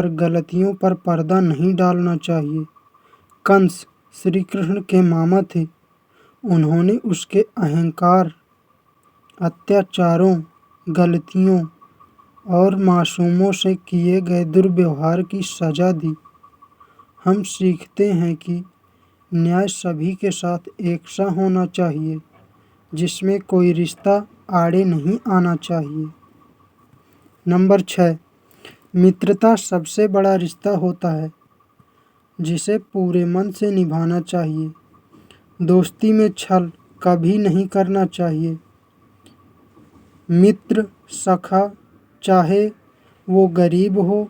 पर गलतियों पर पर्दा नहीं डालना चाहिए। कंस श्री कृष्ण के मामा थे। उन्होंने उसके अहंकार, अत्याचारों, गलतियों और मासूमों से किए गए दुर्व्यवहार की सजा दी। हम सीखते हैं कि न्याय सभी के साथ एक सा होना चाहिए, जिसमें कोई रिश्ता आड़े नहीं आना चाहिए। नंबर 6, मित्रता सबसे बड़ा रिश्ता होता है, जिसे पूरे मन से निभाना चाहिए। दोस्ती में छल कभी नहीं करना चाहिए। मित्र, सखा, चाहे वो गरीब हो,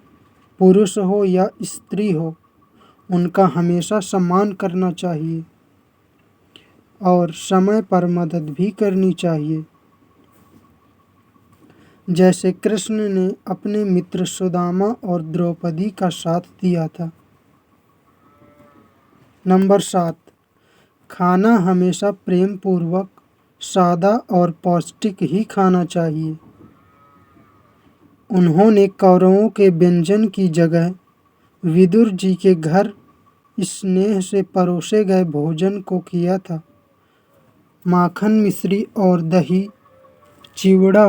पुरुष हो या स्त्री हो, उनका हमेशा सम्मान करना चाहिए और समय पर मदद भी करनी चाहिए, जैसे कृष्ण ने अपने मित्र सुदामा और द्रौपदी का साथ दिया था। नंबर 7, खाना हमेशा प्रेम पूर्वक, सादा और पौष्टिक ही खाना चाहिए। उन्होंने कौरवों के व्यंजन की जगह विदुर जी के घर स्नेह से परोसे गए भोजन को किया था। माखन, मिश्री और दही, चिवड़ा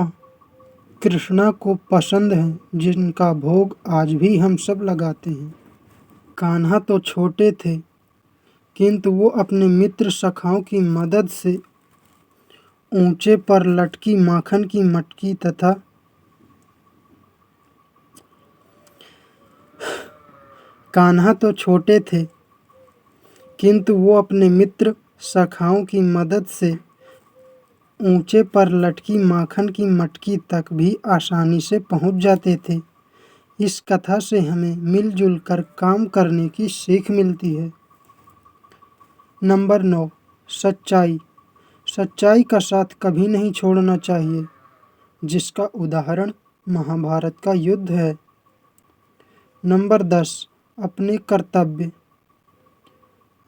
कृष्णा को पसंद है, जिनका भोग आज भी हम सब लगाते हैं। कान्हा तो छोटे थे, किंतु वो अपने मित्र सखाओं की मदद से ऊंचे पर लटकी माखन की मटकी तथा कान्हा तो छोटे थे, किंतु वो अपने मित्र सखाओं की मदद से ऊंचे पर लटकी माखन की मटकी तक भी आसानी से पहुंच जाते थे। इस कथा से हमें मिलजुल कर काम करने की सीख मिलती है। नंबर 9, सच्चाई। सच्चाई का साथ कभी नहीं छोड़ना चाहिए, जिसका उदाहरण महाभारत का युद्ध है। नंबर 10, अपने कर्तव्य।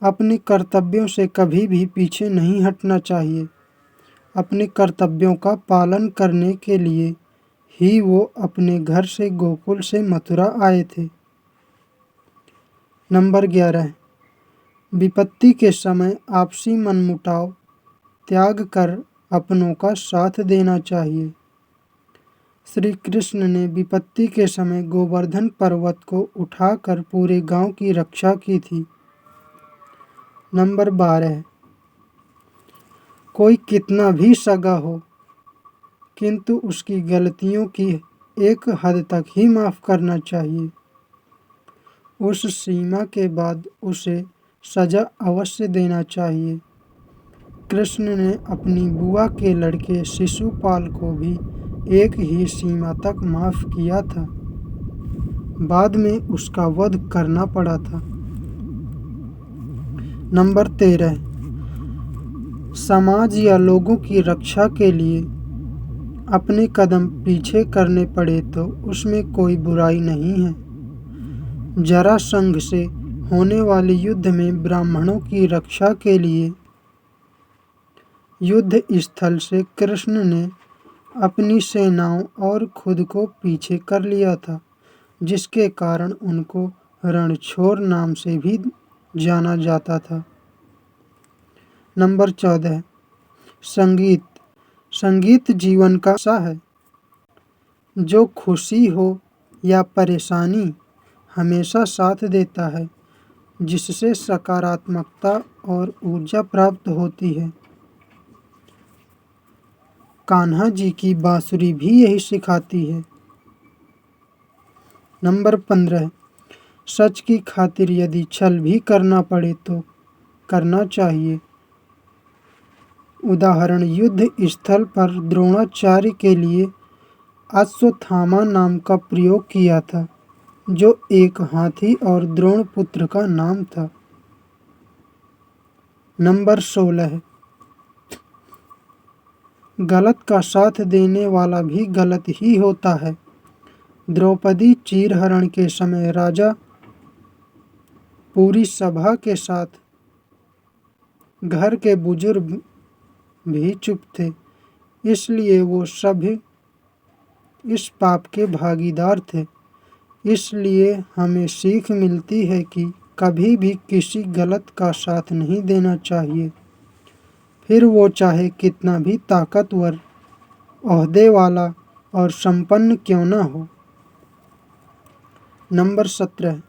अपने कर्तव्यों से कभी भी पीछे नहीं हटना चाहिए। अपने कर्तव्यों का पालन करने के लिए ही वो अपने घर से गोकुल से मथुरा आए थे। नंबर 11, विपत्ति के समय आपसी मनमुटाव त्याग कर अपनों का साथ देना चाहिए। श्री कृष्ण ने विपत्ति के समय गोवर्धन पर्वत को उठाकर पूरे गांव की रक्षा की थी। नंबर 12, कोई कितना भी सगा हो, किंतु उसकी गलतियों की एक हद तक ही माफ़ करना चाहिए। उस सीमा के बाद उसे सजा अवश्य देना चाहिए। कृष्ण ने अपनी बुआ के लड़के शिशुपाल को भी एक ही सीमा तक माफ़ किया था। बाद में उसका वध करना पड़ा था। नंबर 13, समाज या लोगों की रक्षा के लिए अपने कदम पीछे करने पड़े तो उसमें कोई बुराई नहीं है। जरासंध से होने वाले युद्ध में ब्राह्मणों की रक्षा के लिए युद्ध स्थल से कृष्ण ने अपनी सेनाओं और खुद को पीछे कर लिया था, जिसके कारण उनको रणछोड़ नाम से भी जाना जाता था। नंबर 14, संगीत। संगीत जीवन का हिस्सा है। जो खुशी हो या परेशानी हमेशा साथ देता है, जिससे सकारात्मकता और ऊर्जा प्राप्त होती है। कान्हा जी की बांसुरी भी यही सिखाती है। नंबर 15, सच की खातिर यदि छल भी करना पड़े तो करना चाहिए। उदाहरण, युद्ध स्थल पर द्रोणाचार्य के लिए अश्वत्थामा नाम का प्रयोग किया था, जो एक हाथी और द्रोणपुत्र का नाम था। नंबर 16, गलत का साथ देने वाला भी गलत ही होता है। द्रौपदी चीरहरण के समय राजा पूरी सभा के साथ घर के बुजुर्ग भी चुप थे, इसलिए वो सभी इस पाप के भागीदार थे। इसलिए हमें सीख मिलती है कि कभी भी किसी गलत का साथ नहीं देना चाहिए, फिर वो चाहे कितना भी ताकतवर, ओहदे वाला और संपन्न क्यों न हो। नंबर 17,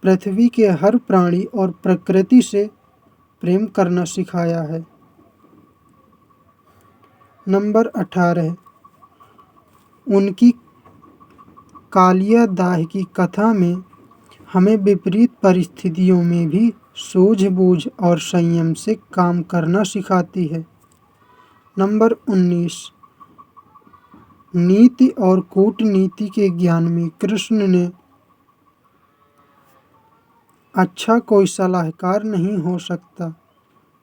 पृथ्वी के हर प्राणी और प्रकृति से प्रेम करना सिखाया है। नंबर 18, उनकी कालिया दाह की कथा में हमें विपरीत परिस्थितियों में भी सूझबूझ और संयम से काम करना सिखाती है। नंबर 19, नीति और कूटनीति के ज्ञान में कृष्ण ने अच्छा कोई सलाहकार नहीं हो सकता।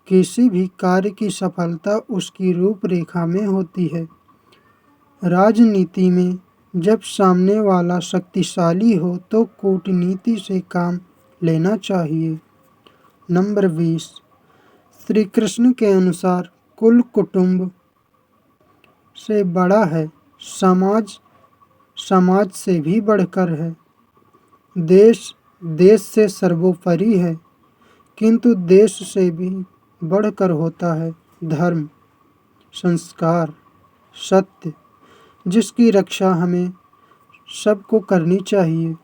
किसी भी कार्य की सफलता उसकी रूपरेखा में होती है। राजनीति में जब सामने वाला शक्तिशाली हो तो कूटनीति से काम लेना चाहिए। नंबर 20, श्री कृष्ण के अनुसार कुल कुटुंब से बड़ा है, समाज समाज से भी बढ़कर है, देश देश से सर्वोपरि है, किंतु देश से भी बढ़कर होता है धर्म, संस्कार, सत्य, जिसकी रक्षा हमें सबको करनी चाहिए।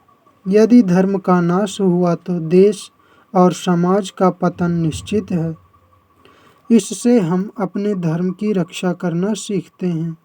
यदि धर्म का नाश हुआ तो देश और समाज का पतन निश्चित है। इससे हम अपने धर्म की रक्षा करना सीखते हैं।